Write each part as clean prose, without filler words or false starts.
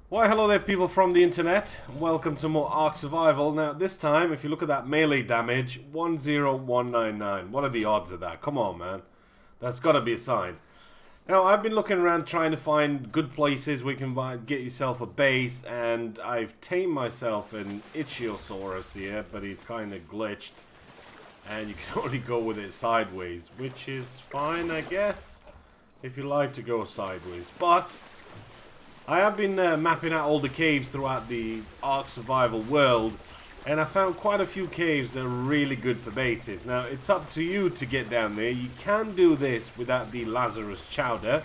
Why, hello there people from the internet. Welcome to more Ark Survival. Now this time, if you look at that melee damage, 10199. What are the odds of that? Come on, man. That's got to be a sign. Now, I've been looking around trying to find good places where you can get yourself a base, and I've tamed myself an Ichthyosaurus here, but he's kind of glitched. And you can only go with it sideways, which is fine, I guess, if you like to go sideways. But I have been mapping out all the caves throughout the Ark Survival world, and I found quite a few caves that are really good for bases. Now, it's up to you to get down there. You can do this without the Lazarus Chowder,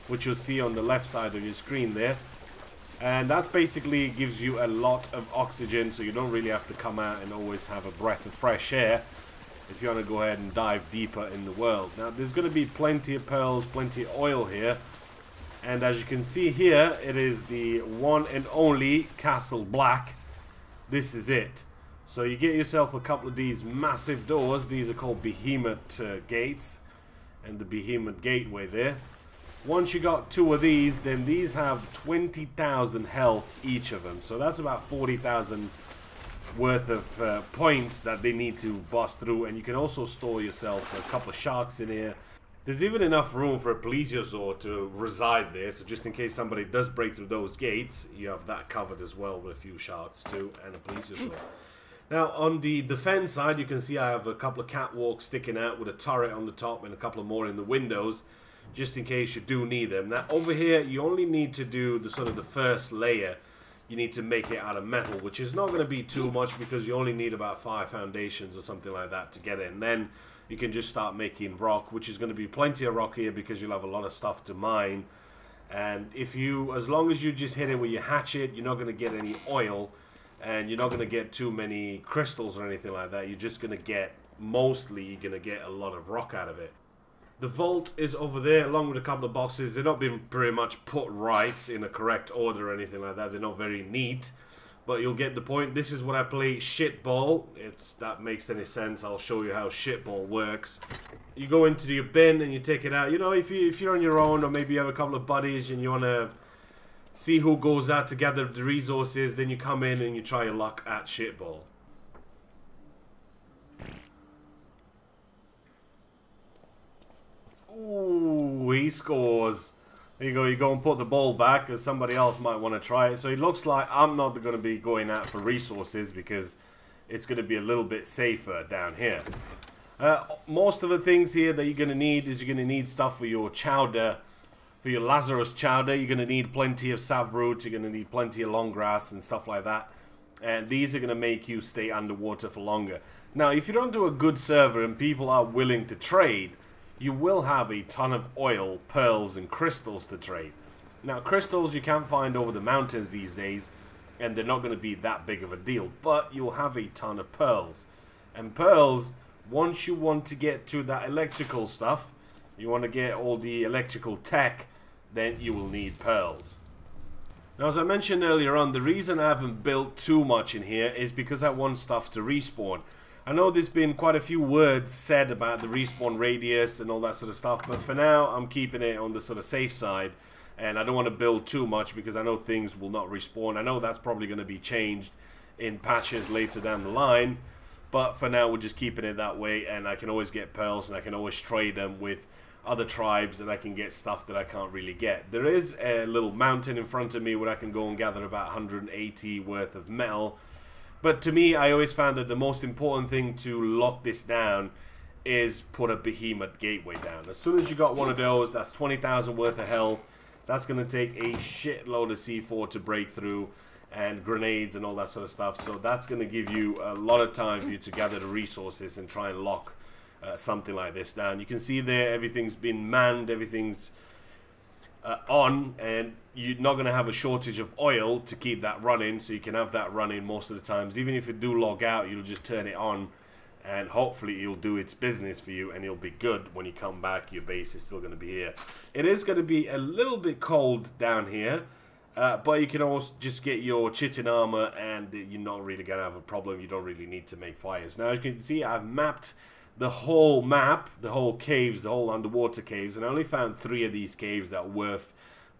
which you'll see on the left side of your screen there. And that basically gives you a lot of oxygen, so you don't really have to come out and always have a breath of fresh air if you want to go ahead and dive deeper in the world. Now, there's going to be plenty of pearls, plenty of oil here. And as you can see here, it is the one and only Castle Black. This is it. So you get yourself a couple of these massive doors. These are called Behemoth gates. And the Behemoth gateway there. Once you got two of these, then these have 20,000 health each of them. So that's about 40,000 worth of points that they need to bust through. And you can also store yourself a couple of sharks in here. There's even enough room for a plesiosaur to reside there, so just in case somebody does break through those gates, you have that covered as well with a few sharks too, and a plesiosaur. Now, on the defense side, you can see I have a couple of catwalks sticking out with a turret on the top and a couple of more in the windows, just in case you do need them. Now, over here, you only need to do the sort of the first layer. You need to make it out of metal, which is not going to be too much because you only need about 5 foundations or something like that to get it. And then you can just start making rock, which is going to be plenty of rock here because you'll have a lot of stuff to mine. And if you, as long as you just hit it with your hatchet, you're not going to get any oil, and you're not going to get too many crystals or anything like that. You're just going to get, mostly, you're going to get a lot of rock out of it. The vault is over there along with a couple of boxes. They're not being pretty much put right in a correct order or anything like that. They're not very neat. But you'll get the point. This is what I play shitball. That makes any sense. I'll show you how shitball works. You go into your bin and you take it out. You know, if you're on your own, or maybe you have a couple of buddies and you want to see who goes out to gather the resources, then you come in and you try your luck at shitball. Ooh, he scores. There you go, you go and put the ball back because somebody else might want to try it. So it looks like I'm not going to be going out for resources because it's going to be a little bit safer down here. Most of the things here that you're going to need is you're going to need stuff for your chowder, for your Lazarus chowder. You're going to need plenty of savroots, you're going to need plenty of long grass and stuff like that. And these are going to make you stay underwater for longer. Now, if you're onto a good server and people are willing to trade, you will have a ton of oil, pearls, and crystals to trade. Now, crystals you can't find over the mountains these days, and they're not going to be that big of a deal, but you'll have a ton of pearls. And pearls, once you want to get to that electrical stuff, you want to get all the electrical tech, then you will need pearls. Now, as I mentioned earlier on, the reason I haven't built too much in here is because I want stuff to respawn. I know there's been quite a few words said about the respawn radius and all that sort of stuff, but for now I'm keeping it on the sort of safe side, and I don't want to build too much because I know things will not respawn. I know that's probably going to be changed in patches later down the line, but for now we're just keeping it that way, and I can always get pearls and I can always trade them with other tribes, and I can get stuff that I can't really get. There is a little mountain in front of me where I can go and gather about 180 worth of metal. But to me, I always found that the most important thing to lock this down is put a Behemoth gateway down. As soon as you got one of those, that's 20,000 worth of health. That's going to take a shitload of C4 to break through, and grenades and all that sort of stuff. So that's going to give you a lot of time for you to gather the resources and try and lock something like this down. You can see there, everything's been manned, everything's on, and you're not going to have a shortage of oil to keep that running, so you can have that running most of the times. Even if you do log out, you'll just turn it on, and hopefully it'll do its business for you, and it'll be good when you come back. Your base is still going to be here. It is going to be a little bit cold down here, but you can also just get your chitin armor, and you're not really going to have a problem. You don't really need to make fires. Now, as you can see, I've mapped the whole map, the whole caves, the whole underwater caves, and I only found 3 of these caves that are worth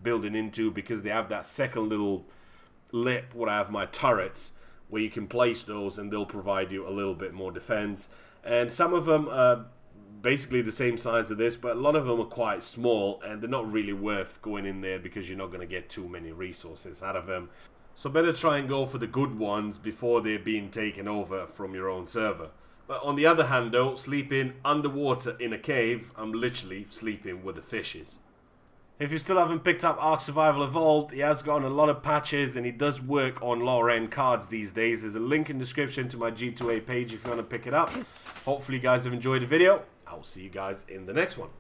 building into because they have that second little lip where I have my turrets, where you can place those and they'll provide you a little bit more defense. And some of them are basically the same size as this, but a lot of them are quite small and they're not really worth going in there because you're not going to get too many resources out of them. So better try and go for the good ones before they're being taken over from your own server. But on the other hand though, sleeping underwater in a cave, I'm literally sleeping with the fishes. If you still haven't picked up Ark Survival Evolved, he has gotten a lot of patches and he does work on lower end cards these days. There's a link in the description to my G2A page if you want to pick it up. Hopefully you guys have enjoyed the video. I'll see you guys in the next one.